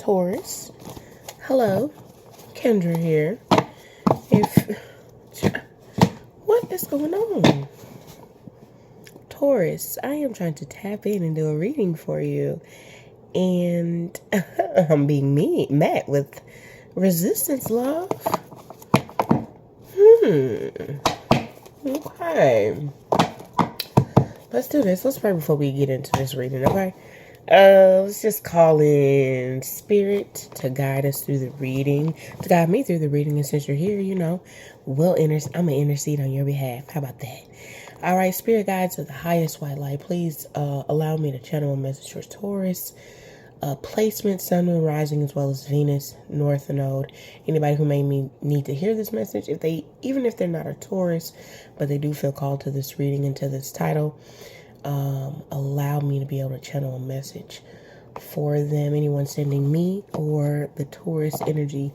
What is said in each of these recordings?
Taurus. Hello, Kendra here. What is going on? Taurus, I am trying to tap in and do a reading for you. And I'm being met with resistance, love. Okay. Let's do this. Let's pray before we get into this reading, okay? Let's just call in spirit to guide us through the reading, to guide me through the reading. And since you're here, I'm gonna intercede on your behalf. How about that? All right, spirit guides of the highest white light, please allow me to channel a message for Taurus. Placement, sun, moon, rising, as well as Venus, North Node. Anybody who may need to hear this message, even if they're not a Taurus, but they do feel called to this reading and to this title, allow me to be able to channel a message for them. Anyone sending me or the Taurus energy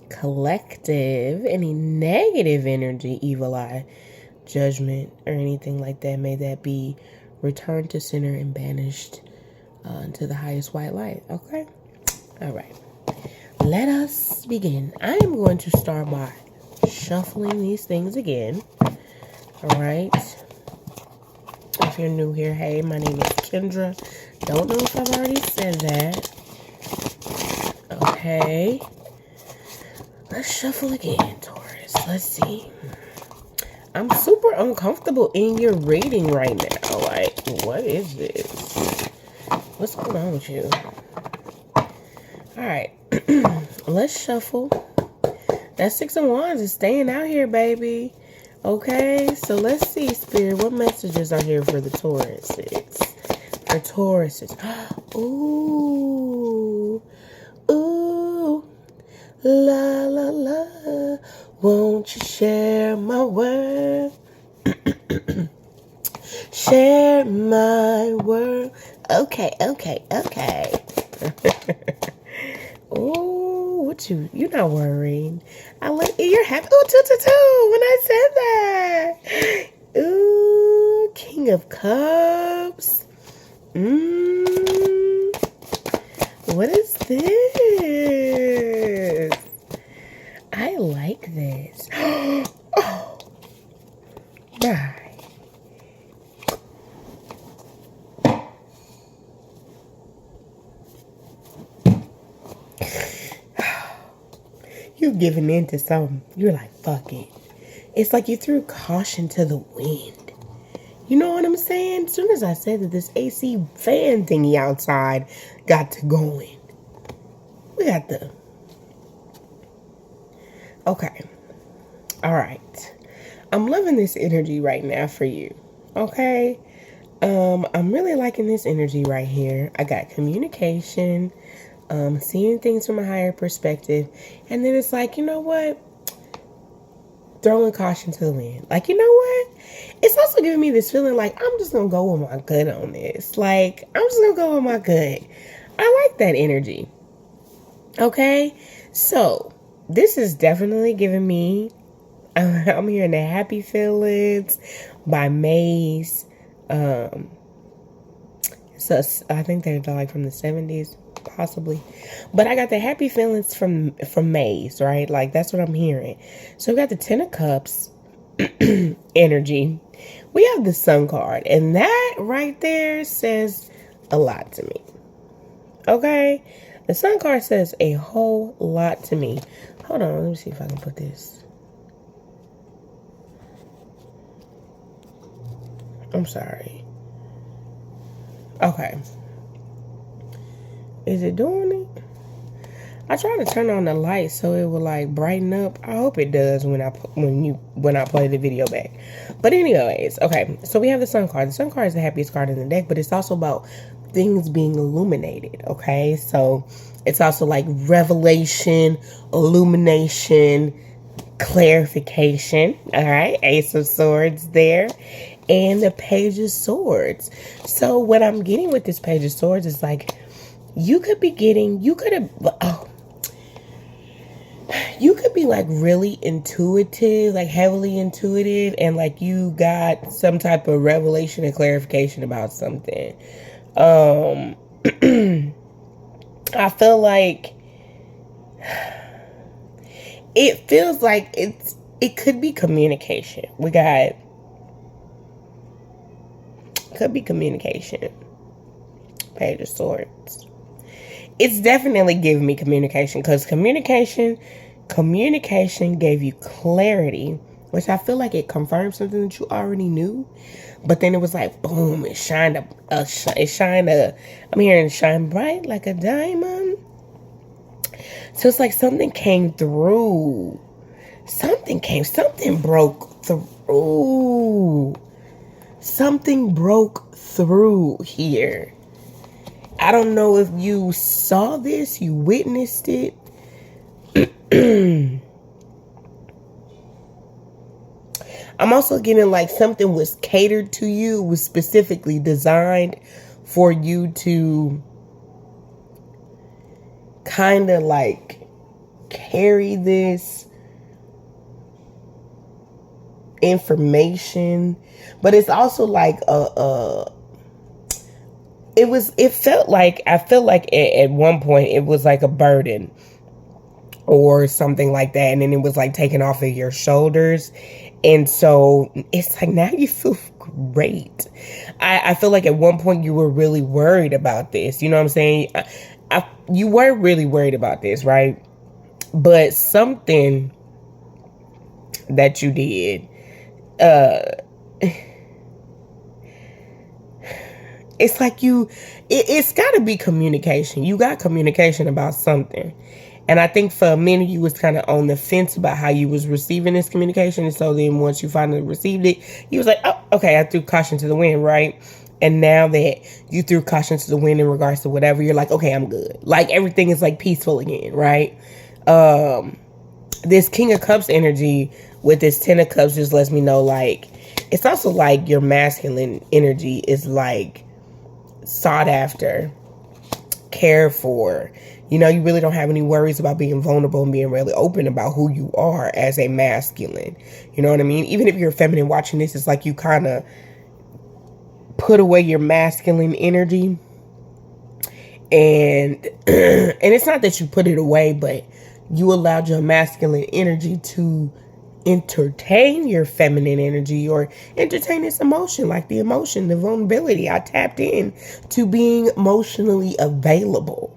collective any negative energy, evil eye, judgment, or anything like that, may that be returned to center and banished into the highest white light. Okay? All right. Let us begin. I am going to start by shuffling these things again. All right. If you're new here, hey, my name is Kendra. Don't know if I've already said that. Okay. Let's shuffle again, Taurus. Let's see. I'm super uncomfortable in your reading right now. Like, what is this? What's going on with you? Alright. Let's shuffle. That Six of Wands is staying out here, baby. Okay, so let's see, Spirit, what messages are here for the Tauruses? For Tauruses. Ooh. Ooh. La, la, la. Won't you share my word? Share my word. Okay. Oh, what you're not worried. You're happy. Oh, 2 when I said that. Ooh, King of Cups. What is this? I like this. Oh, my. You giving in to something. You're like, fuck it. It's like you threw caution to the wind. You know what I'm saying? As soon as I said that this AC fan thingy outside got to going. We got the... Okay. All right. I'm loving this energy right now for you. Okay? I'm really liking this energy right here. I got communication. Seeing things from a higher perspective. And then it's like, you know what? Throwing caution to the wind. Like, you know what? It's also giving me this feeling like I'm just going to go with my gut on this. Like, I'm just going to go with my gut. I like that energy. Okay? So, this is definitely giving me, I'm hearing the Happy Feelings by Maze. So I think they're like from the 70s. Possibly, but I got the Happy Feelings from Maze, right? Like, that's what I'm hearing. So we got the 10 of Cups energy. We have the Sun card, and that right there says a lot to me. Okay, the Sun card says a whole lot to me. Hold on, let me see if I can put this. I'm sorry. Okay. Is it doing it? I try to turn on the light so it will like brighten up. I hope it does when I play the video back. But anyways, okay. So we have the Sun card. The Sun card is the happiest card in the deck, but it's also about things being illuminated. Okay, so it's also like revelation, illumination, clarification. All right, Ace of Swords there, and the Page of Swords. So what I'm getting with this Page of Swords is like, you could be like really intuitive, like heavily intuitive, and like you got some type of revelation and clarification about something. I feel like it feels like it could be communication. We got, could be communication. Page of Swords. It's definitely giving me communication, because communication gave you clarity, which I feel like it confirmed something that you already knew. But then it was like, boom, it shined I'm hearing shine bright like a diamond. So it's like something came through. Something broke through. Something broke through here. I don't know if you saw this, you witnessed it. I'm also getting like something was catered to you, was specifically designed for you to kind of like carry this information. But it's also like I felt like at one point it was like a burden or something like that, and then it was like taken off of your shoulders, and so it's like now you feel great. I feel like at one point you were really worried about this, you know what I'm saying? You were really worried about this, right? But something that you did, it's like it's got to be communication. You got communication about something. And I think for a minute you was kind of on the fence about how you was receiving this communication. And so then once you finally received it, you was like, oh, okay, I threw caution to the wind, right? And now that you threw caution to the wind in regards to whatever, you're like, okay, I'm good. Like everything is like peaceful again, right? This King of Cups energy with this Ten of Cups just lets me know, like, it's also like your masculine energy is like sought after, cared for. You know, you really don't have any worries about being vulnerable and being really open about who you are as a masculine. You know what I mean? Even if you're feminine watching this, it's like you kind of put away your masculine energy. And and it's not that you put it away, but you allowed your masculine energy to entertain your feminine energy, or entertain this emotion, like the emotion, the vulnerability. I tapped in to being emotionally available.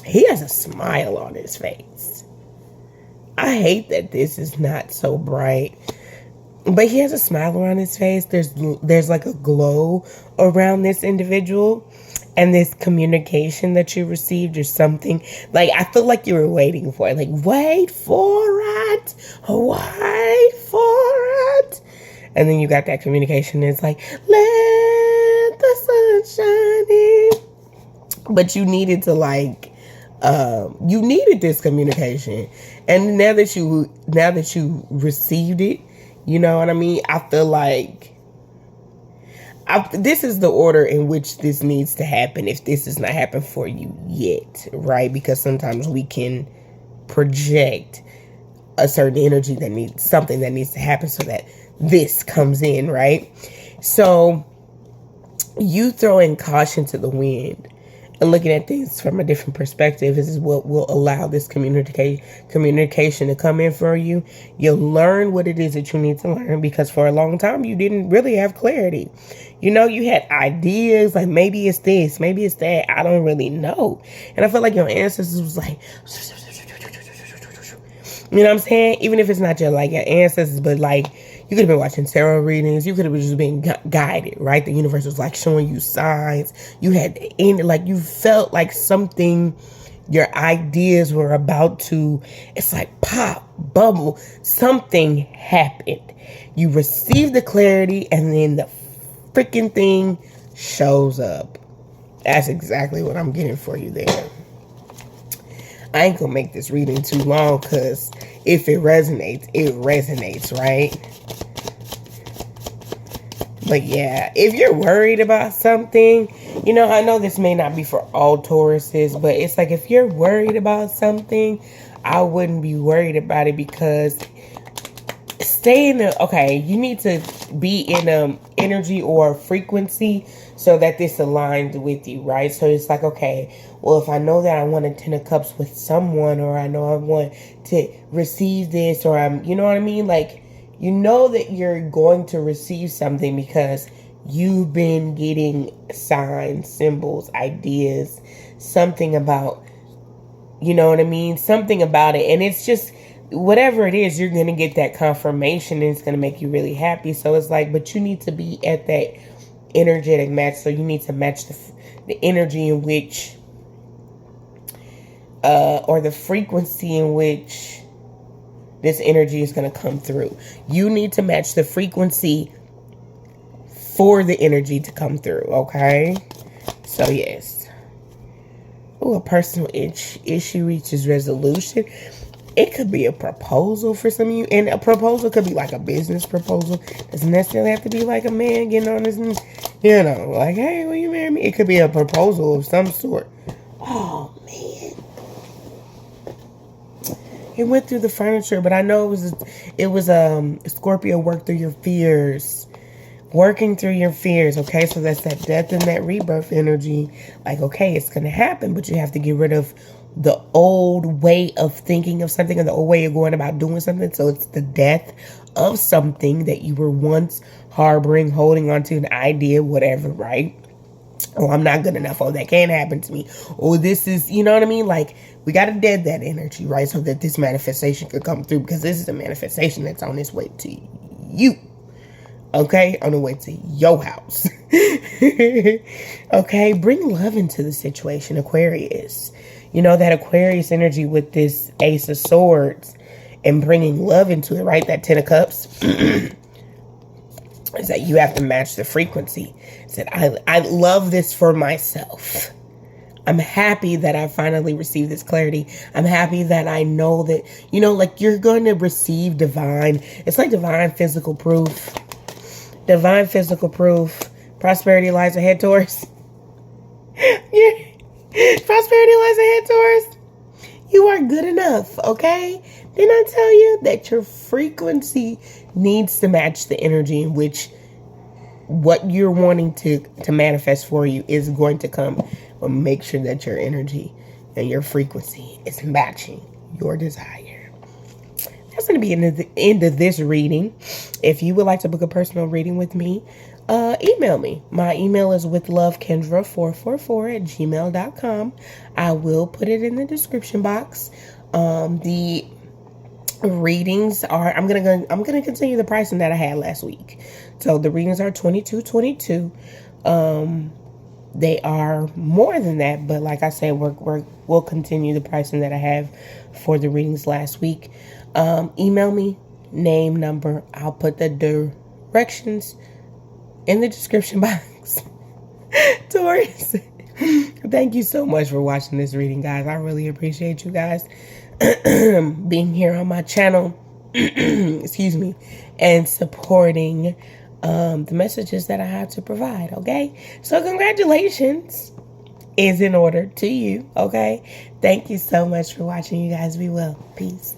He has a smile on his face. I hate that this is not so bright, but he has a smile around his face. There's like a glow around this individual, and this communication that you received or something. Like, I feel like you were waiting for it. Like, wait for it. Wait for it. And then you got that communication. And it's like, let the sun shine in. But you needed to like, you needed this communication. And now that you received it, you know what I mean? I feel like this is the order in which this needs to happen, if this has not happened for you yet, right? Because sometimes we can project a certain energy that needs something that needs to happen so that this comes in, right? So you throwing caution to the wind and looking at things from a different perspective is what will allow this communication to come in for you. You'll learn what it is that you need to learn, because for a long time you didn't really have clarity. You know, you had ideas like, maybe it's this, maybe it's that. I don't really know. And I feel like your ancestors was like, you know what I'm saying? Even if it's not your ancestors, but like, you could have been watching tarot readings. You could have just been guided, right? The universe was like showing you signs. You had you felt like something, your ideas were about to, it's like pop, bubble. Something happened. You received the clarity, and then the freaking thing shows up. That's exactly what I'm getting for you there. I ain't gonna make this reading too long, because if it resonates, right? But yeah, if you're worried about something, you know, I know this may not be for all Tauruses, but it's like, if you're worried about something, I wouldn't be worried about it, because you need to be in energy or frequency so that this aligns with you, right? So it's like, okay, well, if I know that I want a 10 of cups with someone, or I know I want to receive this, or I'm, you know what I mean? Like, you know that you're going to receive something because you've been getting signs, symbols, ideas, something about, you know what I mean? Something about it. And it's just, whatever it is, you're going to get that confirmation, and it's going to make you really happy. So it's like, but you need to be at that energetic match. So you need to match the energy in which, or the frequency in which this energy is going to come through. You need to match the frequency for the energy to come through, okay? So yes. Oh, a personal issue reaches resolution. It could be a proposal for some of you. And a proposal could be like a business proposal. Doesn't necessarily have to be like a man getting on his, you know, like, hey, will you marry me? It could be a proposal of some sort. Oh, man. It went through the furniture, but I know it was Scorpio, work through your fears. Working through your fears, okay? So that's that death and that rebirth energy. Like, okay, it's going to happen, but you have to get rid of the old way of thinking of something, or the old way of going about doing something. So it's the death of something that you were once harboring, holding on to, an idea, whatever, right? Oh, I'm not good enough. Oh, that can't happen to me. Oh, this is, you know what I mean? Like, we got to dead that energy, right? So that this manifestation could come through, because this is a manifestation that's on its way to you. Okay, on the way to your house. Okay, bring love into the situation, Aquarius. You know, that Aquarius energy with this Ace of Swords and bringing love into it, right? That 10 of Cups is that you have to match the frequency. It's that I love this for myself. I'm happy that I finally received this clarity. I'm happy that I know that, you know, like, you're going to receive divine. It's like divine physical proof. Divine physical proof. Prosperity lies ahead, Taurus. Yeah. Prosperity lies ahead, Taurus. You are good enough, okay? Didn't I tell you that your frequency needs to match the energy in which what you're wanting to manifest for you is going to come? But make sure that your energy and your frequency is matching your desire. That's going to be the end of this reading. If you would like to book a personal reading with me, email me. My email is withlovekendra444@gmail.com. I will put it in the description box. The readings are, I'm gonna continue the pricing that I had last week. So the readings are $22.22. They are more than that, but like I said, we'll continue the pricing that I have for the readings last week. Email me, name, number. I'll put the directions in the description box. Taurus, thank you so much for watching this reading, guys. I really appreciate you guys being here on my channel. Excuse me, and supporting the messages that I have to provide. Okay, so congratulations is in order to you. Okay, thank you so much for watching, you guys. Be well. Peace.